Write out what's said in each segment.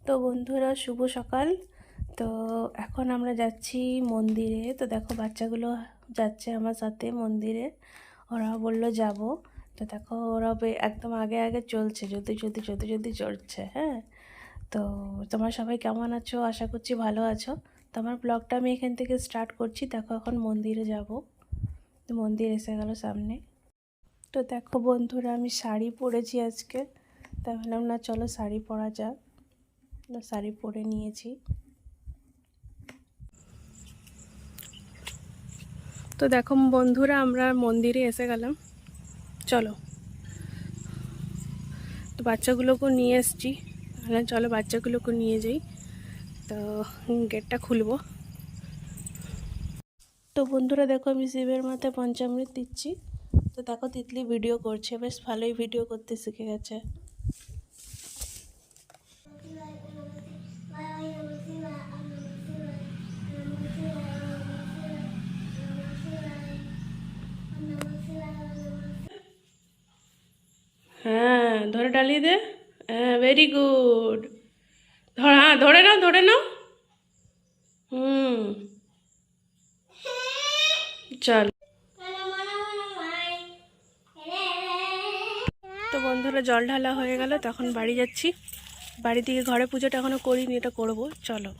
তো বন্ধুরা শুভ সকাল। তো এখন আমরা যাচ্ছি মন্দিরে। তো দেখো বাচ্চাগুলো যাচ্ছে আমার সাথে মন্দিরে, ওরা বললো যাব। তো দেখো ওরা একদম আগে আগে চলছে, যদি চলছে। হ্যাঁ, তো তোমরা সবাই কেমন আছো? আশা করছি ভালো আছো। তো আমার ব্লগটা আমি এখান থেকে স্টার্ট করছি। দেখো এখন মন্দিরে যাব, তো মন্দির এসে গেল সামনে। তো দেখো বন্ধুরা আমি শাড়ি পরেছি আজকে, তাই ভাবলাম না চলো শাড়ি পরা যাক। শাড়ি পরে নিয়েছি। তো দেখো বন্ধুরা আমরা মন্দিরে এসে গেলাম, চলো। তো বাচ্চাগুলোকেও নিয়ে এসছি, চলো বাচ্চাগুলোকে নিয়ে যাই। তো গেটটা খুলবো। তো বন্ধুরা দেখো আমি শিবের মাথায় পঞ্চামৃত দিচ্ছি। তো দেখো তিতলি ভিডিও করছে, বেশ ভালোই ভিডিও করতে শিখে গেছে। হ্যাঁ ধরে ডালিয়ে দে। হ্যাঁ ভেরি গুড। হ্যাঁ ধরে নাও ধরে নাও। চল। তো বন্ধুরা জল ঢালা হয়ে গেল, তখন বাড়ি যাচ্ছি। বাড়ি থেকে ঘরে পুজোটা এখনো করিনি, এটা করবো, চলো।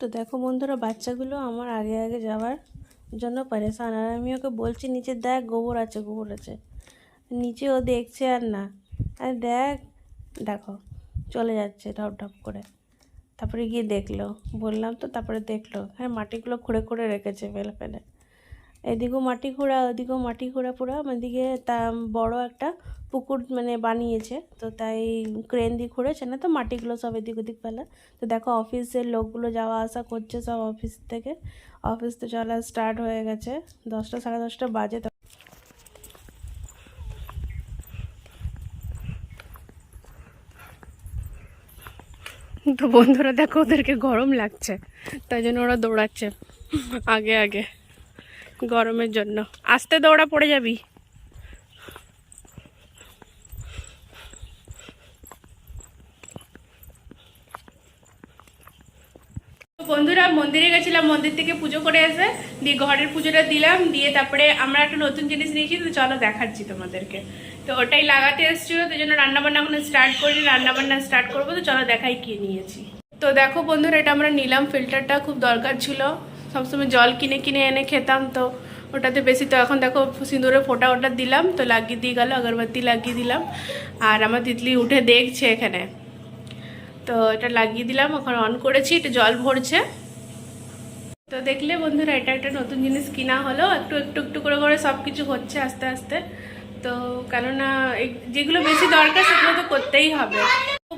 তো দেখো বন্ধুরা বাচ্চাগুলো আমার আগে আগে যাওয়ার জন্য পরেশান, আর আমি ওকে বলছি নিচে দেখ গোবর আছে গোবর আছে। নিচে ও দেখছে আর না, আর দেখো চলে যাচ্ছে ঢপ ঢপ করে। তারপরে গিয়ে দেখলো, বললাম তো, তারপরে দেখলো হ্যাঁ মাটিগুলো খুঁড়ে খুঁড়ে রেখেছে ফেলে ফেলে। এদিকেও মাটি খোঁড়া ওদিকেও মাটি খোঁড়া পুরো, এদিকে তা বড় একটা পুকুর মানে বানিয়েছে, তো তাই ক্রেন দিয়ে খুঁড়েছে না, তো মাটিগুলো সব এদিক ওদিক ফেলে। তো দেখো অফিসের লোকগুলো যাওয়া আসা করছে সব অফিস থেকে। অফিস তো চলা স্টার্ট হয়ে গেছে, 10টা সাড়ে 10টা বাজে। তো বন্ধুরা দেখো ওদেরকে গরম লাগছে, তাই জন্য ওরা দৌড়াচ্ছে আগে আগে গরমের জন্য। আস্তে দৌড়া, পড়ে যাবি। বন্ধুরা মন্দিরে গেছিলাম, মন্দির থেকে পুজো করে এসে দিয়ে ঘরের পুজোটা দিলাম, দিয়ে তারপরে আমরা একটা নতুন জিনিস নিয়েছি, তো চলো দেখাচ্ছি তোমাদেরকে। তো ওটাই লাগাতে এসেছিলো, তো জন্য রান্নাবান্না এখন স্টার্ট করিনি, রান্নাবান্না স্টার্ট করবো। তো চলো দেখাই কি নিয়েছি। তো দেখো বন্ধুরা এটা আমরা নিলাম, ফিল্টারটা খুব দরকার ছিল, সবসময় জল কিনে কিনে এনে খেতাম, তো ওটাতে বেশি। তো এখন দেখো সিঁদুরে ফোঁটা ওটা দিলাম, তো লাগিয়ে দিয়ে গেল, আগরবাতি লাগিয়ে দিলাম। আর আমার তিতলি উঠে দেখছে এখানে, তো এটা লাগিয়ে দিলাম, এখন অন করেছি, এটা জল ভরছে। তো দেখলে বন্ধুরা এটা একটা নতুন জিনিস কিনা হলো, একটু একটু একটু করে করে সব কিছু হচ্ছে আস্তে আস্তে। তো কেননা যেগুলো বেশি দরকার সেগুলো তো করতেই হবে।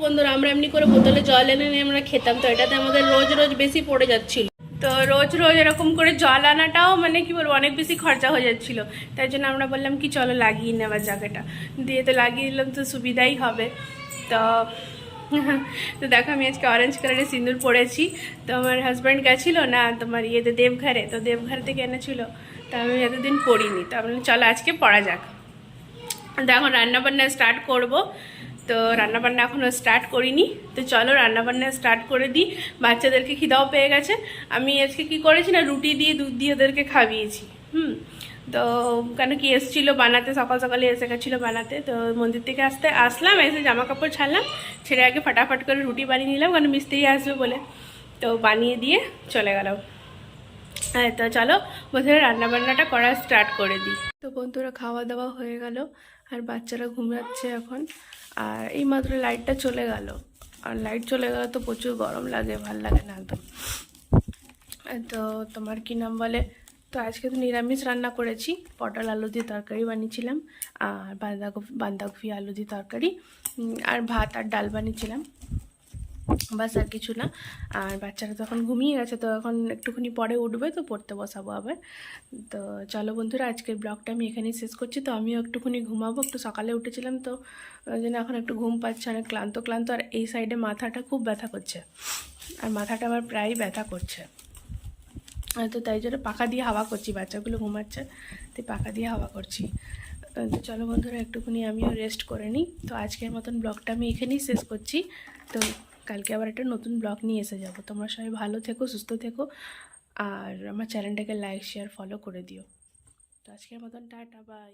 বন্ধুরা আমরা এমনি করে বোতলে জল এনে নিয়ে আমরা খেতাম, তো এটাতে আমাদের রোজ রোজ বেশি পড়ে যাচ্ছিল। তো রোজ রোজ এরকম করে জল আনাটাও মানে কি বলবো অনেক বেশি খরচা হয়ে যাচ্ছিল, তাই জন্য আমরা বললাম কি চলো লাগিয়ে নেওয়ার জায়গাটা দিয়ে, তো লাগিয়ে দিলাম, তো সুবিধাই হবে। তো তো দেখো আমি আজকে অরেঞ্জ কালারের সিঁদুর পরেছি। তো আমার হাজব্যান্ড গেছিলো না তোমার ইয়েতে দেবঘরে, তো দেবঘর থেকে এনেছিল, তো আমি এতদিন পড়িনি, তো আমি চলো আজকে পড়া যাক। তো এখন রান্নাবান্না স্টার্ট করব। তো রান্নাবান্না এখনও স্টার্ট করিনি, তো চলো রান্নাবান্না স্টার্ট করে দিই। বাচ্চাদেরকে খিদাও পেয়ে গেছে। আমি আজকে কি করেছি না রুটি দিয়ে দুধ দিয়ে ওদেরকে খাইয়েছি। তো কেন কি এসেছিলো বানাতে, সকাল সকালে এসে গেছিলো বানাতে। তো মন্দির থেকে আসলাম, এসে জামা কাপড় ছাড়লাম, ছেড়ে আগে ফাটাফাট করে রুটি বানিয়ে নিলাম, কারণ মিস্ত্রি আসবে বলে। তো বানিয়ে দিয়ে চলে গেলাম। হ্যাঁ তো চলো বন্ধুরা রান্নাবান্নাটা করা স্টার্ট করে দিই। তো বন্ধুরা খাওয়া দাওয়া হয়ে গেল, আর বাচ্চারা ঘুমাচ্ছে এখন। আর এই মাত্র লাইটটা চলে গেল, আর লাইট চলে গেল তো প্রচুর গরম লাগে, ভাল লাগে না একদম। তো তোমার কি নাম বলে, তো আজকে তো নিরামিষ রান্না করেছি, পটল আলু দিয়ে তরকারি বানিয়েছিলাম, আর বাঁধাকপি আলু দিয়ে তরকারি, আর ভাত আর ডাল বানিয়েছিলাম। বাস আর কিছু না। আর বাচ্চারা তো এখন ঘুমিয়ে গেছে, তো এখন একটুখানি পরে উঠবে, তো পড়তে বসাবো আবার। তো চলো বন্ধুরা, আজকের ব্লগটা আমি এখানেই শেষ করছি। তো আমিও একটুখানি ঘুমাবো, একটু সকালে উঠেছিলাম তো ওই জন্য এখন একটু ঘুম পাচ্ছে, অনেক ক্লান্ত ক্লান্ত। আর এই সাইডে মাথাটা খুব ব্যথা করছে, আর মাথাটা আমার প্রায় ব্যথা করছে। তো তাই জন্য পাখা দিয়ে হাওয়া করছি, বাচ্চাগুলো ঘুমাচ্ছে তাই পাখা দিয়ে হাওয়া করছি। তো চলো বন্ধুরা, একটুখানি আমিও রেস্ট করে নিই। তো আজকের মতন ব্লগটা আমি এখানেই শেষ করছি। তো কালকে আবার একটা নতুন ব্লগ নিয়ে এসে যাবো। তোমরা সবাই ভালো থেকো, সুস্থ থেকো, আর আমার চ্যানেলটাকে লাইক শেয়ার ফলো করে দিও। তো আজকের মতন টাটা, বাই।